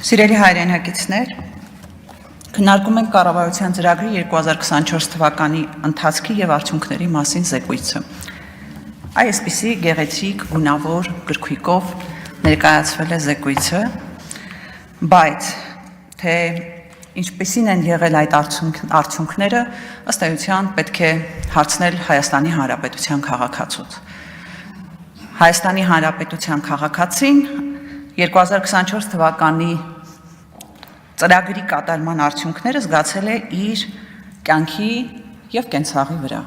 Սիրելի հայրենակիցներ, քննարկում ենք կառավարության ծրագրի 2024 թվականի ընթացքի եւ արդյունքների մասին զեկույցը։ Այսպիսի գեղեցիկ, գունավոր գրքույկով ներկայացվել է զեկույցը, բայց թե ինչպիսին են եղել այդ արդյունքները, ըստ էության պետք է հարցնել Հայաստանի Հանրապետության քաղաքացուց։ Հայաստանի Հանրապետության քաղաքացին 2024 թվականի ծրագրի կատարման արդյունքները զգացել է իր կյանքի եւ կենցաղի վրա։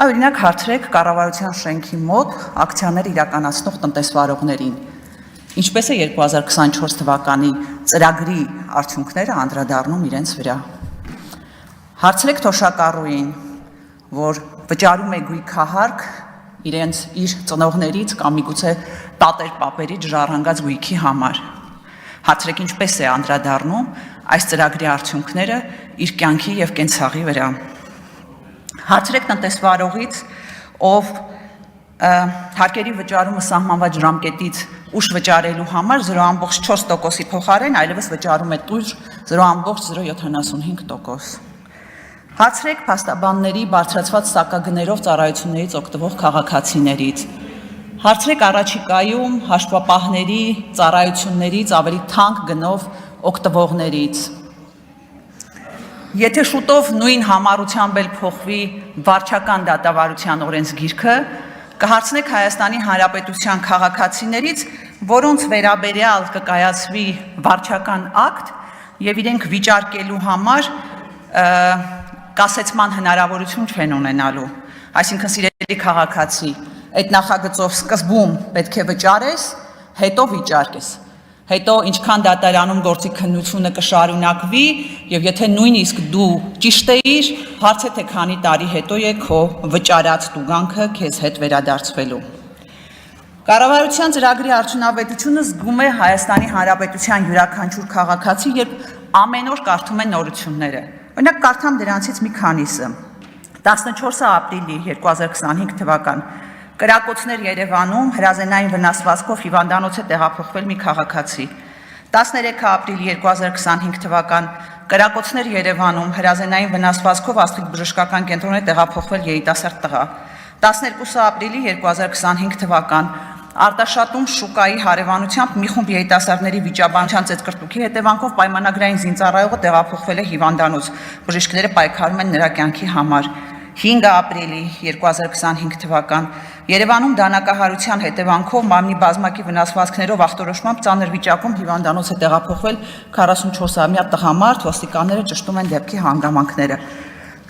Օրինակ հարցրեք կառավարության շենքի մոտ ակցիաներ իրականացնող տնտեսվարողներին, ինչպես է 2024 թվականի ծրագրի արդյունքները անդրադառնում իրենց վրա։ Հարցրեք թոշակառուին, որ վճարում է գույքահարկ իր ծնողներից կամ միգուցե տատեր պապերից ժառանգած գույքի համար։ Հարցրեք ինչպես է անդրադառնում այս ծրագրի արդյունքները իր կյանքի եւ կենցաղի վրա։ Հարցրեք տնտեսվարողից, ով հարկերի վճարումը սահմանված ժամկետից ուշ վճարելու համար 0.4%-ի փոխարեն այլևս վճարում է տույժ 0.075%։ Հարցրեք փաստաբանների բարձրացված սակագներով ծառայություններից օգտվող քաղաքացիներից։ Հարցրեք առաջիկայում հաշվապահների ծառայություններից ավելի թանկ գնով օգտվողներից։ Եթե շուտով նույն համառությամբ էլ փոխվի վարչական դատավարության օրենսգիրքը, կհարցնեք Հայաստանի Հանրապետության քաղաքացիներից, որոնց վերաբերյալ կկայացվի վարչական ակտ եւ իրենք վիճարկելու համար կասեցման հնարավորություն չեն ունենալու։ Այսինքն սիրելի քաղաքացի, այդ նախագծով սկզբում պետք է վճարես, հետո վիճարկես։ Հետո ինչքան դատարանում գործի քննությունը կշարունակվի եւ եթե նույնիսկ դու ճիշտ էիր, հարց է թե քանի տարի հետո է քո վճարած տուգանքը քեզ հետ վերադարձվելու։ Կառավարության ծրագրի արդյունավետությունը զգում է Հայաստանի Հանրապետության յուրաքանչյուր քաղաքացի, երբ ամեն օր կարդում է նորությունները։ Օրինակ կարդամ դրանցից մի քանիսը։ 14 ապրիլի 2025 թվական կրակոցներ Երևանում հրազենային վնասվածքով հիվանդանոց է տեղափոխվել մի քաղաքացի։ 13 ապրիլի 2025 թվական կրակոցներ Երևանում հրազենային վնասվածքով Աստղիկ բժշկական կենտրոն է տեղափոխվել երիտասարդ տղա։ 12 ապրիլի 2025 թվական Արտաշատում շուկայի հարևանությամբ մի խումբ երիտասարդների վիճաբանության ծեծկրտուքի հետևանքով պայմանագրային զինծառայողը տեղափոխվել է հիվանդանոց։ Բժիշկները պայքարում են նրա կյանքի համար։ 5 ապրիլի 2025 թվական Երևանում դանակահարության հետևանքով մարմնի բազմակի վնասվածքներով ախտորոշմամբ ծանր վիճակում հիվանդանոց է տեղափոխվել 44-ամյա տղամարդ, ոստիկանները ճշտում են դեպքի հանգամանքները։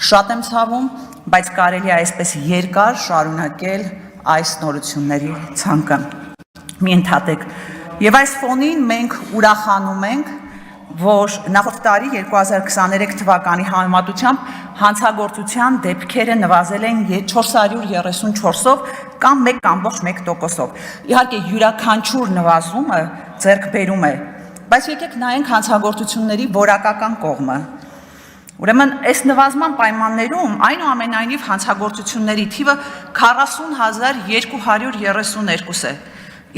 Շատ եմ ցավում, բայց կարելի է այսպես երկար շարունակել այս նորությունների ցանկը։ Մի ընդհատեք։ Եվ այս ֆոնին մենք ուրախանում ենք, որ նախորդ տարի 2023 թվականի համեմատությամբ հանցագործության դեպքերը նվազել են 434-ով կամ 1.1%-ով։ Իհարկե յուրաքանչյուր նվազումը ձեռքբերում է, բայց եկեք նայենք հանցագործությունների որակական կողմը։ Ուրեմն այս նվազման պայմաններում այնուամենայնիվ հանցագործությունների թիվը 40,232 է,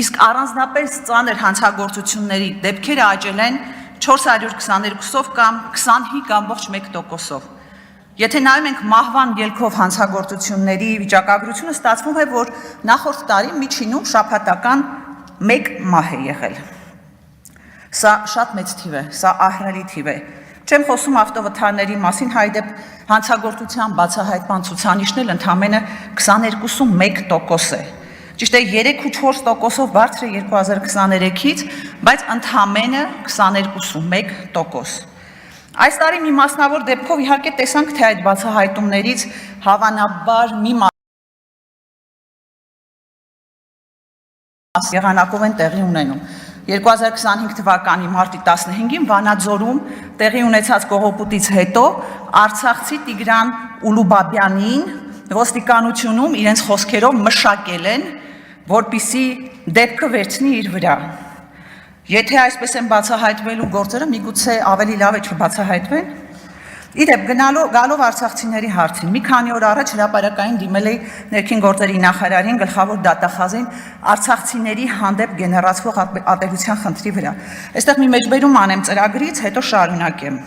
իսկ առանձնապես ծանր հանցագործությունների դեպքերը աճել են 422-ով կամ 25.1%-ով։ Եթե նայում ենք մահվան ելքով հանցագործությունների վիճակագրությունը, ստացվում է, որ նախորդ տարի միջինում շաբաթական 1 մահ է եղել։ Սա շատ մեծ թիվ է, սա ահռելի թիվ է։ Չեմ խոսում ավտովթարների մասին, հայդեպ հանցագործության բացահայտման ցուցանիշն էլ ընդամենը 22.1% է։ Ճիշտ է 3.4%-ով բարձր է 2023-ից, բայց ընդամենը 22.1%։ Այս տարի մի մասնավոր դեպքով իհարկե տեսանք, թե այդ բացահայտումներից հավանաբար մի մաս եղանակով են տեղի ունենում։ 2025 թվականի մարտի 15-ին Վանաձորում տեղի ունեցած կողոպուտից հետո արցախցի Տիգրան Ուլուբաբյանին ոստիկանությունում իրենց խոսքերով մշակել են, որպիսի դեպքը վերցնի իր վրա։ Եթե այսպես են բացահայտվելու գործերը, միգուցե ավելի լավ է չբացահայտվեն։ Իդեպ գալով արցախցիների հարցին, մի քանի օր առաջ հրապարակային դիմել էի ներքին գործերի նախարարին, գլխավոր դատախազին արցախցիների հանդեպ գեներացվող ատելության խնդրի վրա։ Այստեղ մի մեջբերում անեմ ծրագրից, հետո շարունակեմ։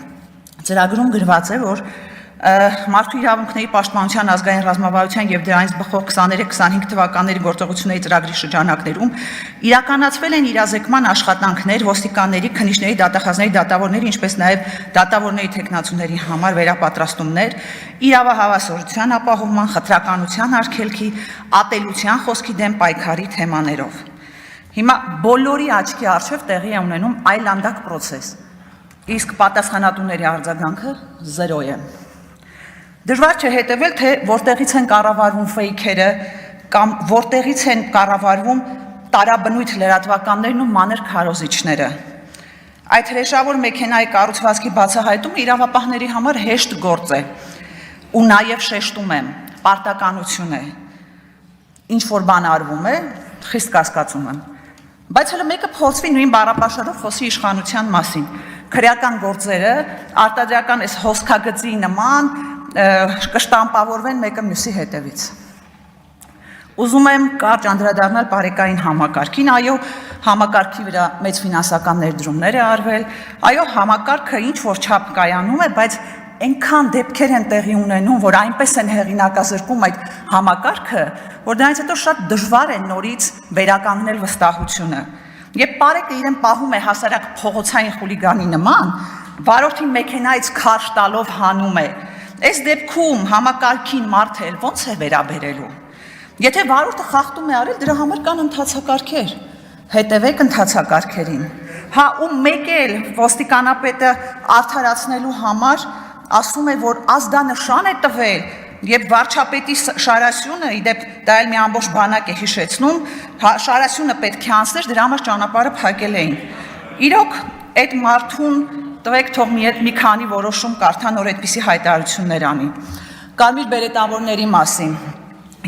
Ծրագրում գրված է, որ Մարդու իրավունքների պաշտպանության ազգային ռազմավարության եւ դրանից բխող 23-25 թվականների գործողությունների ծրագրի շրջանակներում իրականացվել են իրազեկման աշխատանքներ ոստիկանների, քննիչների, դատախազների, դատավորների, ինչպես նաեւ դատավորների թեկնածուների համար վերապատրաստումներ, իրավահավասարության ապահովման, խտրականության արգելքի, ատելության խոսքի դեմ պայքարի թեմաներով։ Հիմա բոլորի աչքի առջև տեղի է ունենում այլանդակ process, իսկ պատասխանատուների արձագանքը 0 է։ Դժվար չէ հետևել, թե որտեղից են կառավարվում ֆեյքերը կամ որտեղից են կառավարվում տարաբնույթ լրատվականներն ու մանր քարոզիչները։ Այդ հրեշավոր մեքենայի կառուցվածքի բացահայտումը իրավապահների համար հեշտ գործ է ու նաև շեշտում եմ, պարտականություն է։ Ինչ որ բան արվում է, խիստ կասկածում եմ։ Բայց հələ մեկը փորձվի նույն բառապաշարով խոսի իշխանության մասին։ Քրեական գործերը արտադրական այս հոսքագծի նման կշտամպավորվեն մեկը մյուսի հետևից։ Ուզում եմ կարճ անդրադառնալ բարեկային համակարգին, այո, համակարգի վրա մեծ ֆինանսական ներդրումներ է արվել, այո, համակարգը ինչ որ չափ կայանում է, բայց այնքան դեպքեր են տեղի ունենում, որ այնպես են հեղինակազրկում այդ համակարգը, որ դրանից հետո շատ դժվար է նորից վերականգնել վստահությունը։ Երբ Պարեկը իրեն պահում է հասարակ փողոցային խուլիգանի նման, վարորդին մեքենայից քարշ տալով հանում է, այս դեպքում համակարգին մարդը ոնց է վերաբերելու։ Եթե վարորդը խախտում է արել, դրա համար կան ընթացակարգեր, հետևեք ընթացակարգերին։ Հա, ու մեկ էլ ոստիկանապետը արդարացնելու համար ասում է, որ ազդանշան է տվել, եւ վարչապետի Շարասյունը, իդեպ դա էլ մի ամբողջ բանակ է հիշեցնում, Շարասյունը պետք է անցներ, դրա համար ճանապարհը փակել էին։ Իրոք այդ մարդուն տվեք թող մի քանի որոշում կարդա, նոր այդպիսի հայտարարություններ անի։ Կարմիր բերետավորների մասին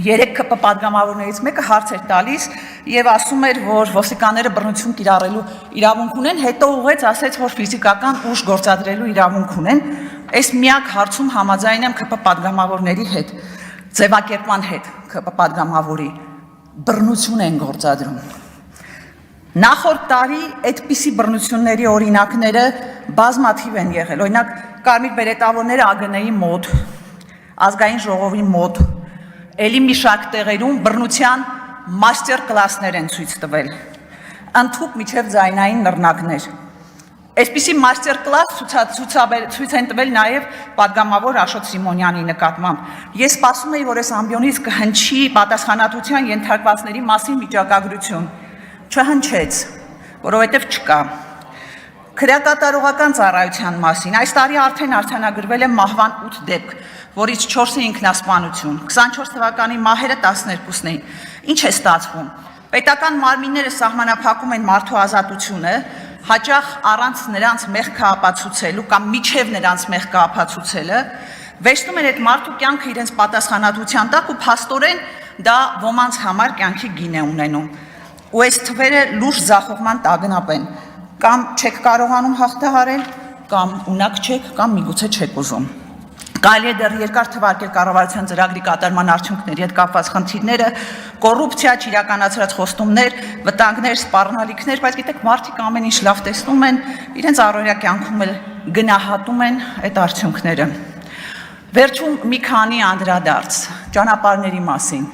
3 ԿՊ պատգամավորներից մեկը հարց էր տալիս եւ ասում էր, որ ոստիկանները բռնություն կիրառելու իրավունք ունեն, հետո ուղղեց ասեց, որ ֆիզիկական ուժ գործադրելու իրավունք ունեն։ Այս միակ հարցում համաձայն եմ ԿՊ պատգամավորների հետ, ձևակերպման հետ ԿՊ պատգամավորի բռնություն են գործադրում։ Նախորդ տարի այդպիսի բռնությունների օրինակները բազմաթիվ են եղել։ Օրինակ Կարմիր բերետավորները ԱԳՆ-ի մոտ, ազգային ժողովի մոտ, էլի մի շարք տեղերում բռնության մաստեր կլասներ են ցույց տվել։ Ընդհուպ միջև ձայնային նռնակներ։ Այսպիսի մաստեր կլաս ցույց են տվել նաև պատգամավոր Աշոտ Սիմոնյանի նկատմամբ։ Ես սպասում եի, որ այս ամբիոնից կհնչի պատասխանատվության ենթարկվածների մասին վիճակագրություն։ Չհնչեց, որովհետև չկա։ Քրեակատարողական ծառայության մասին այս տարի արդեն արձանագրվել է մահվան 8 դեպք, որից 4-ը ինքնասպանություն, 24 թվականի մահերը 12-ն էին։ Ինչ է ստացվում։ Պետական մարմինները սահմանափակում են մարդու ազատությունը, հաճախ առանց նրանց մեղքը ապացուցելու կամ միջև նրանց մեղքը ապացուցելը, վերցնում են այդ մարդու կյանքը իրենց պատասխանատվության տակ ու փաստորեն դա ոմանց համար կյանքի գին է ունենում։ Ու այս թվերը լուրջ ձախողման տագնապ են, կամ չեք կարողանում հաղթահարել, կամ ունակ չեք, կամ միգուցե չեք ուզում։ Կարելի է դեռ երկար թվարկել կառավարության ծրագրի կատարման արդյունքների հետ կապված խնդիրները, կոռուպցիա, չիրականացրած խոստումներ, վտանգներ, սպառնալիքներ, բայց գիտեք, մարդիկ ամեն ինչ լավ տեսնում են, իրենց առօրյա կյանքում էլ գնահատում են այդ արդյունքները։ Վերջում մի քանի անդրադարձ ճանապարհների մասին։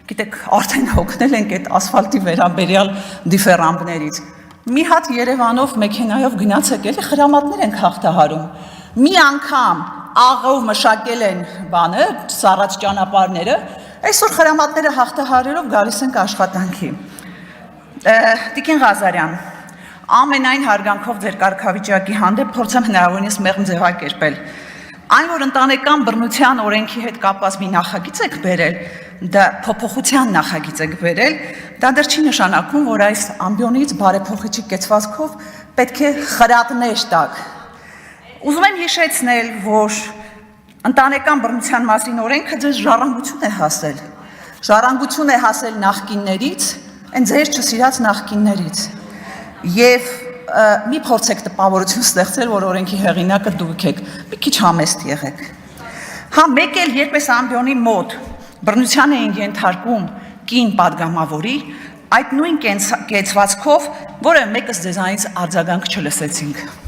Գիտեք, արդեն հոգնել ենք այդ ասֆալտի վերաբերյալ դիֆերամբներից։ Մի հատ Երևանով մեքենայով գնացեք, էլի խրամատներ ենք հաղթահարում։ Մի անգամ աղով մշակել են բանը, սառած ճանապարհները, այսօր խրամատները հաղթահարելով գալիս ենք աշխատանքի։ Տիկին Ղազարյան, ամենայն հարգանքով ձեր կարգավիճակի հանդեպ փորձեմ հնարավորինս մեղմ ձևակերպել։ Այն, որ ընտանեկան բռնության օրենքի հետ կապված մի նախագիծ եք բերել, դա փոփոխության նախագիծ եք բերել, դա դեռ չի նշանակում, որ այս ամբիոնից բարեփոխիչի կեցվածքով պետք է խրատներ տակ։ Ուզում եմ հիշեցնել, որ ընտանեկան բռնության մասին օրենքը ձեզ ժառանգություն է հասել։ Ժառանգություն է հասել նախկիններից, այն ձեր չսիրած նախկիններից։ Եվ մի փորձեք տպավորություն ստեղծել, որ օրենքի հեղինակը դուք եք, մի քիչ համեստ եղեք։ Հա, մեկ էլ երբ այս ամբիոնի մոտ բռնության էին ենթարկում կին падգամավորի, այդ նույն կեցվածքով, որը մեկս ձեզանից արձագանք չլսեցինք։